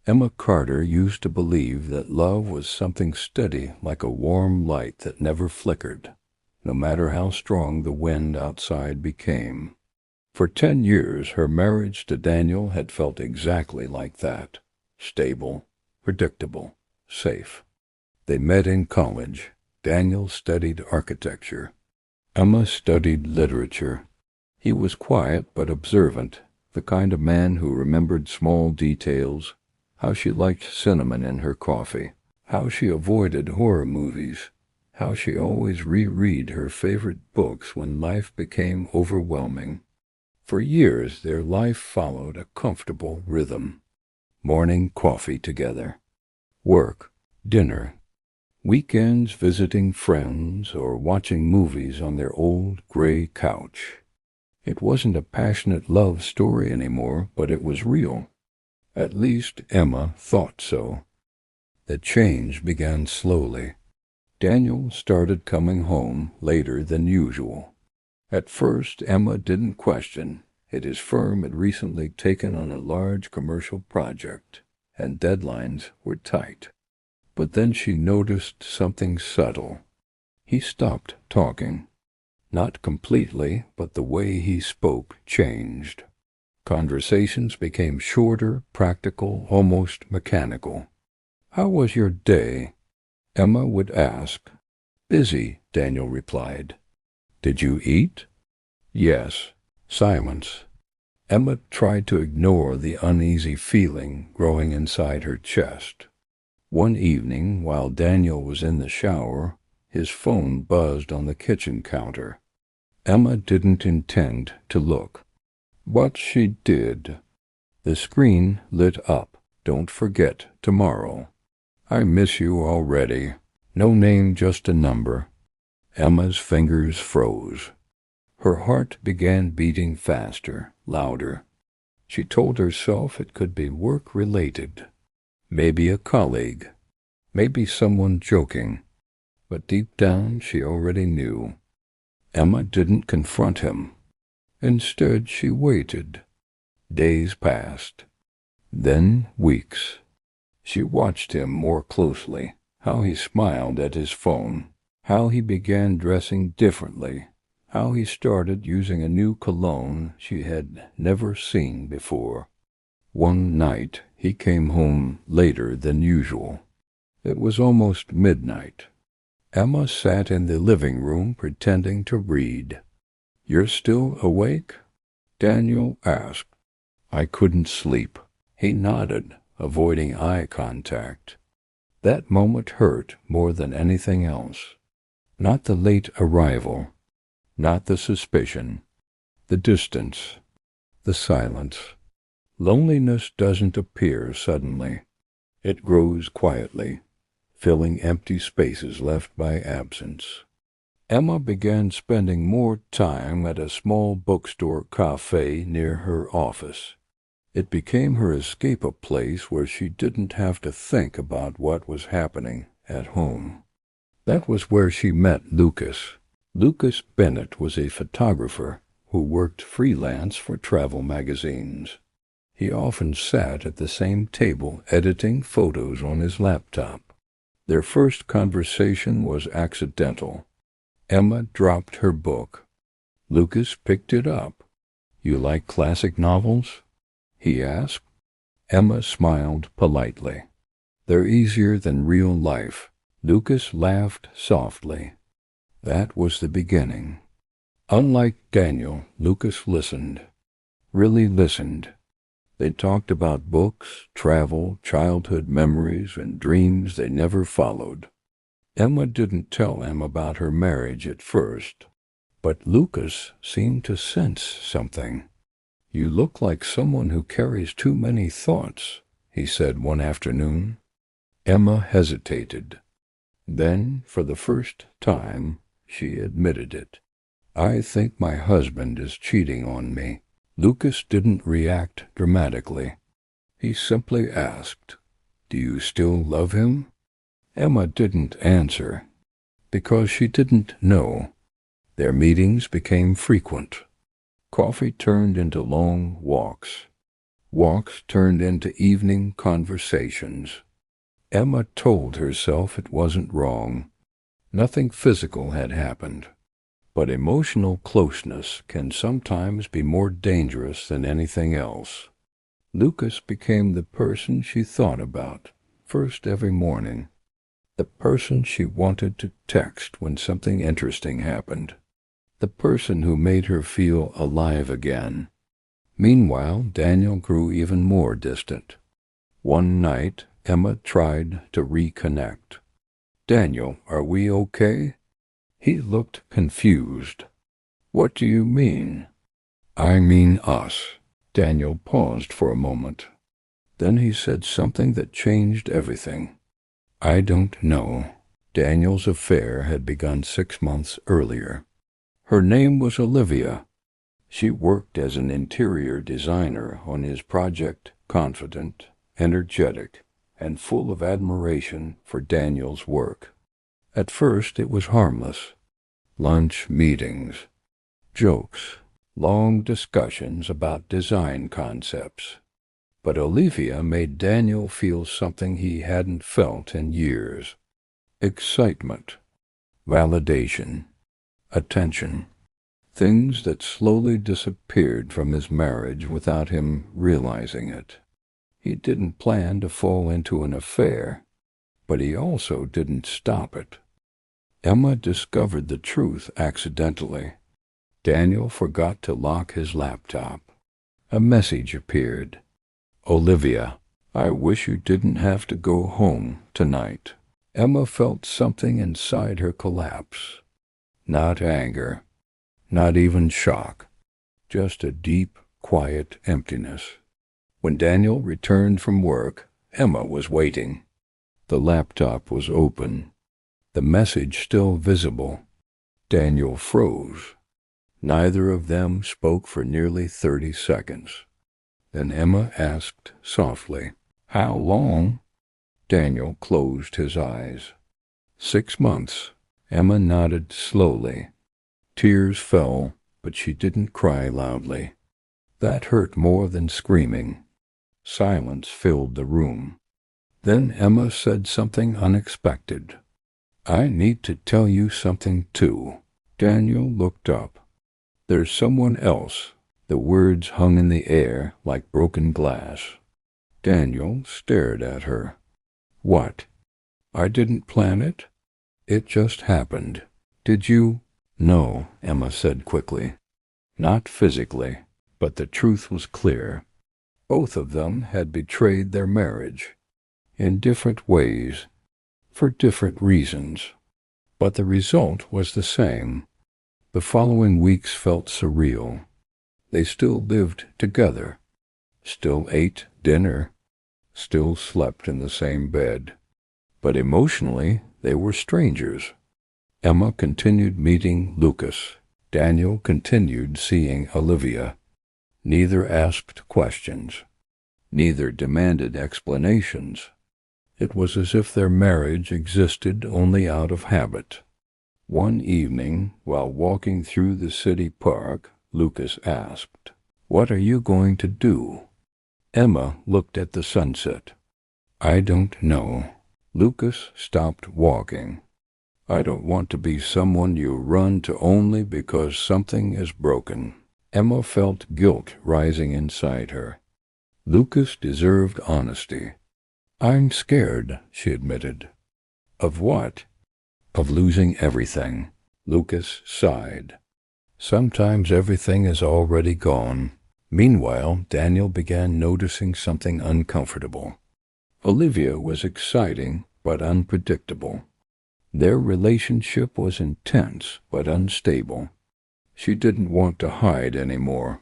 Emma Carter used to believe that love was something steady, like a warm light that never flickered, no matter how strong the wind outside became. For 10 years, her marriage to Daniel had felt exactly like that. Stable, predictable, safe. They met in college. Daniel studied architecture. Emma studied literature. He was quiet but observant, the kind of man who remembered small details, how she liked cinnamon in her coffee, how she avoided horror movies, how she always reread her favorite books when life became overwhelming. For years, their life followed a comfortable rhythm. Morning coffee together, work, dinner, weekends visiting friends or watching movies on their old gray couch. It wasn't a passionate love story anymore, but it was real. At least Emma thought so. The change began slowly. Daniel started coming home later than usual. At first, Emma didn't question it. His firm had recently taken on a large commercial project, and deadlines were tight. But then she noticed something subtle. He stopped talking. Not completely, but the way he spoke changed. Conversations became shorter, practical, almost mechanical. "How was your day?" Emma would ask. "Busy," Daniel replied. "Did you eat?" "Yes." Silence. Emma tried to ignore the uneasy feeling growing inside her chest. One evening, while Daniel was in the shower, his phone buzzed on the kitchen counter. Emma didn't intend to look. But she did. The screen lit up. "Don't forget tomorrow." "I miss you already." No name, just a number. Emma's fingers froze. Her heart began beating faster, louder. She told herself it could be work-related. Maybe a colleague. Maybe someone joking. But deep down she already knew. Emma didn't confront him. Instead, she waited. Days passed. Then weeks. She watched him more closely, how he smiled at his phone, how he began dressing differently, how he started using a new cologne she had never seen before. One night, he came home later than usual. It was almost midnight. Emma sat in the living room pretending to read. "You're still awake?" Daniel asked. "I couldn't sleep." He nodded, avoiding eye contact. That moment hurt more than anything else. Not the late arrival, not the suspicion, the distance, the silence. Loneliness doesn't appear suddenly. It grows quietly, filling empty spaces left by absence. Emma began spending more time at a small bookstore cafe near her office. It became her escape, a place where she didn't have to think about what was happening at home. That was where she met Lucas. Lucas Bennett was a photographer who worked freelance for travel magazines. He often sat at the same table editing photos on his laptop. Their first conversation was accidental. Emma dropped her book. Lucas picked it up. "You like classic novels?" he asked. Emma smiled politely. "They're easier than real life." Lucas laughed softly. That was the beginning. Unlike Daniel, Lucas listened. Really listened. They talked about books, travel, childhood memories, and dreams they never followed. Emma didn't tell him about her marriage at first, but Lucas seemed to sense something. "You look like someone who carries too many thoughts," he said one afternoon. Emma hesitated. Then, for the first time, she admitted it. "I think my husband is cheating on me." Lucas didn't react dramatically. He simply asked, "Do you still love him?" Emma didn't answer, because she didn't know. Their meetings became frequent. Coffee turned into long walks. Walks turned into evening conversations. Emma told herself it wasn't wrong. Nothing physical had happened. But emotional closeness can sometimes be more dangerous than anything else. Lucas became the person she thought about first every morning, the person she wanted to text when something interesting happened, the person who made her feel alive again. Meanwhile, Daniel grew even more distant. One night, Emma tried to reconnect. "Daniel, are we okay?" He looked confused. "What do you mean?" "I mean us." Daniel paused for a moment. Then he said something that changed everything. "I don't know." Daniel's affair had begun 6 months earlier. Her name was Olivia. She worked as an interior designer on his project, confident, energetic, and full of admiration for Daniel's work. At first it was harmless. Lunch meetings, jokes, long discussions about design concepts. But Olivia made Daniel feel something he hadn't felt in years. Excitement, validation, attention. Things that slowly disappeared from his marriage without him realizing it. He didn't plan to fall into an affair, but he also didn't stop it. Emma discovered the truth accidentally. Daniel forgot to lock his laptop. A message appeared. "Olivia, I wish you didn't have to go home tonight." Emma felt something inside her collapse. Not anger, not even shock, just a deep, quiet emptiness. When Daniel returned from work, Emma was waiting. The laptop was open, the message still visible. Daniel froze. Neither of them spoke for nearly 30 seconds. Then Emma asked softly, "How long?" Daniel closed his eyes. 6 months. Emma nodded slowly. Tears fell, but she didn't cry loudly. That hurt more than screaming. Silence filled the room. Then Emma said something unexpected. "I need to tell you something, too." Daniel looked up. "There's someone else." The words hung in the air like broken glass. Daniel stared at her. "What? I didn't plan it? It just happened. Did you?" "No," Emma said quickly. "Not physically." But the truth was clear. Both of them had betrayed their marriage. In different ways, for different reasons. But the result was the same. The following weeks felt surreal. They still lived together, still ate dinner, still slept in the same bed. But emotionally, they were strangers. Emma continued meeting Lucas. Daniel continued seeing Olivia. Neither asked questions. Neither demanded explanations. It was as if their marriage existed only out of habit. One evening, while walking through the city park, Lucas asked, "What are you going to do?" Emma looked at the sunset. "I don't know." Lucas stopped walking. "I don't want to be someone you run to only because something is broken." Emma felt guilt rising inside her. Lucas deserved honesty. "I'm scared," she admitted. "Of what?" "Of losing everything." Lucas sighed. "Sometimes everything is already gone." Meanwhile, Daniel began noticing something uncomfortable. Olivia was exciting but unpredictable. Their relationship was intense but unstable. She didn't want to hide anymore.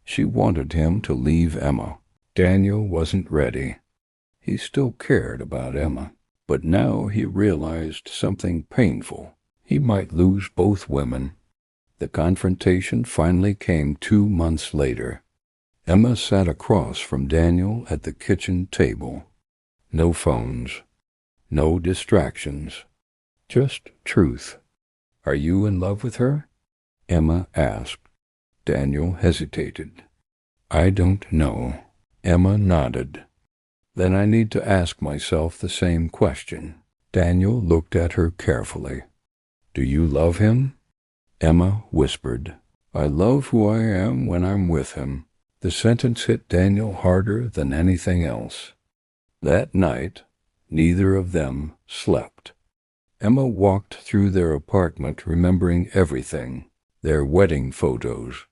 She wanted him to leave Emma. Daniel wasn't ready. He still cared about Emma, but now he realized something painful. He might lose both women. The confrontation finally came 2 months later. Emma sat across from Daniel at the kitchen table. No phones, no distractions, just truth. "Are you in love with her?" Emma asked. Daniel hesitated. "I don't know." Emma nodded. Then I need to ask myself the same question. Daniel looked at her carefully. Do you love him? Emma whispered. I love who I am when I'm with him. The sentence hit Daniel harder than anything else. That night, neither of them slept. Emma walked through their apartment remembering everything. Their wedding photos,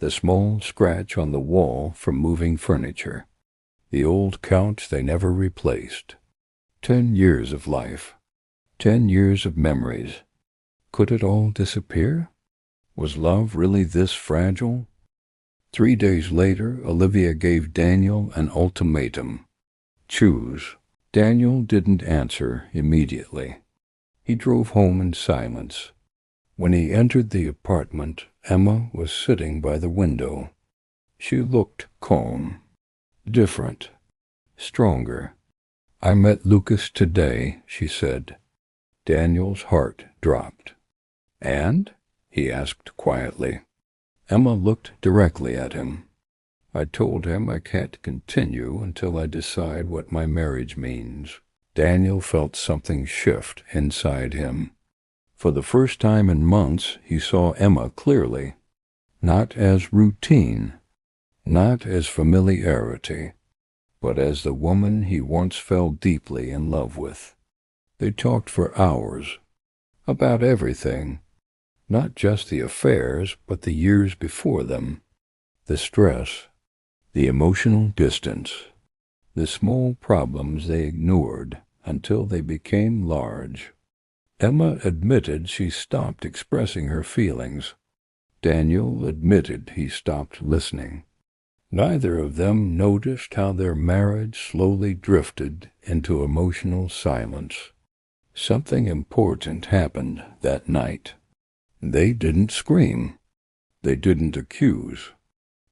the small scratch on the wall from moving furniture, the old couch they never replaced. 10 years of life, 10 years of memories. Could it all disappear? Was love really this fragile? 3 days later, Olivia gave Daniel an ultimatum. Choose. Daniel didn't answer immediately. He drove home in silence. When he entered the apartment, Emma was sitting by the window. She looked calm, different, stronger. I met Lucas today, she said. Daniel's heart dropped. And? He asked quietly. Emma looked directly at him. I told him I can't continue until I decide what my marriage means. Daniel felt something shift inside him. For the first time in months, he saw Emma clearly, not as routine, not as familiarity, but as the woman he once fell deeply in love with. They talked for hours, about everything, not just the affairs, but the years before them, the stress, the emotional distance, the small problems they ignored until they became large. Emma admitted she stopped expressing her feelings. Daniel admitted he stopped listening. Neither of them noticed how their marriage slowly drifted into emotional silence. Something important happened that night. They didn't scream. They didn't accuse.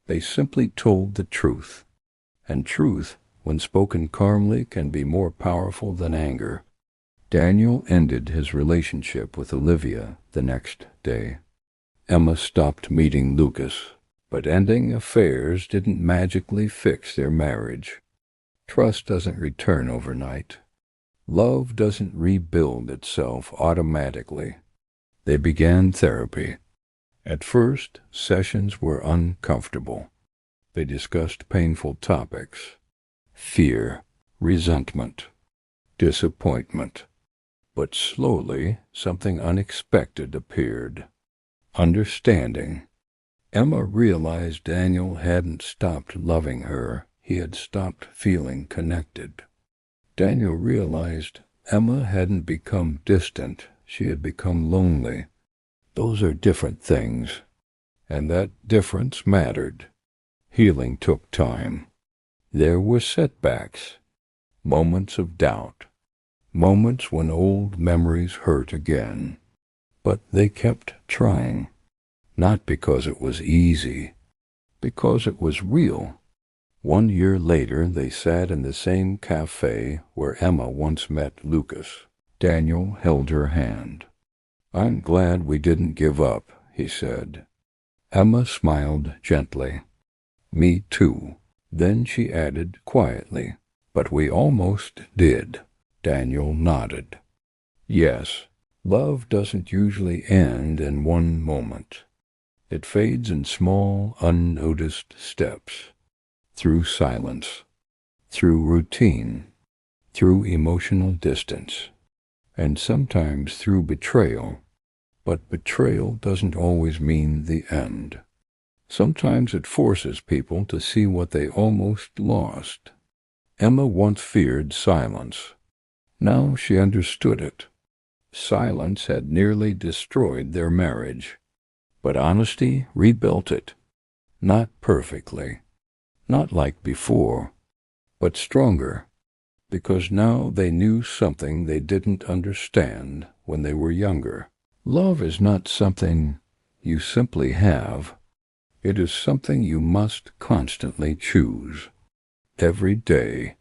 They simply told the truth. And truth, when spoken calmly, can be more powerful than anger. Daniel ended his relationship with Olivia the next day. Emma stopped meeting Lucas, but ending affairs didn't magically fix their marriage. Trust doesn't return overnight. Love doesn't rebuild itself automatically. They began therapy. At first, sessions were uncomfortable. They discussed painful topics: fear, resentment, disappointment. But slowly, something unexpected appeared. Understanding. Emma realized Daniel hadn't stopped loving her. He had stopped feeling connected. Daniel realized Emma hadn't become distant. She had become lonely. Those are different things, and that difference mattered. Healing took time. There were setbacks, moments of doubt, moments when old memories hurt again. But they kept trying, not because it was easy, because it was real. 1 year later, they sat in the same cafe where Emma once met Lucas. Daniel held her hand. I'm glad we didn't give up, he said. Emma smiled gently. Me too. Then she added quietly, but we almost did. Daniel nodded. Yes, love doesn't usually end in one moment. It fades in small, unnoticed steps, through silence, through routine, through emotional distance, and sometimes through betrayal. But betrayal doesn't always mean the end. Sometimes it forces people to see what they almost lost. Emma once feared silence. Now she understood it. Silence had nearly destroyed their marriage. But honesty rebuilt it. Not perfectly, not like before, but stronger, because now they knew something they didn't understand when they were younger. Love is not something you simply have. It is something you must constantly choose. Every day,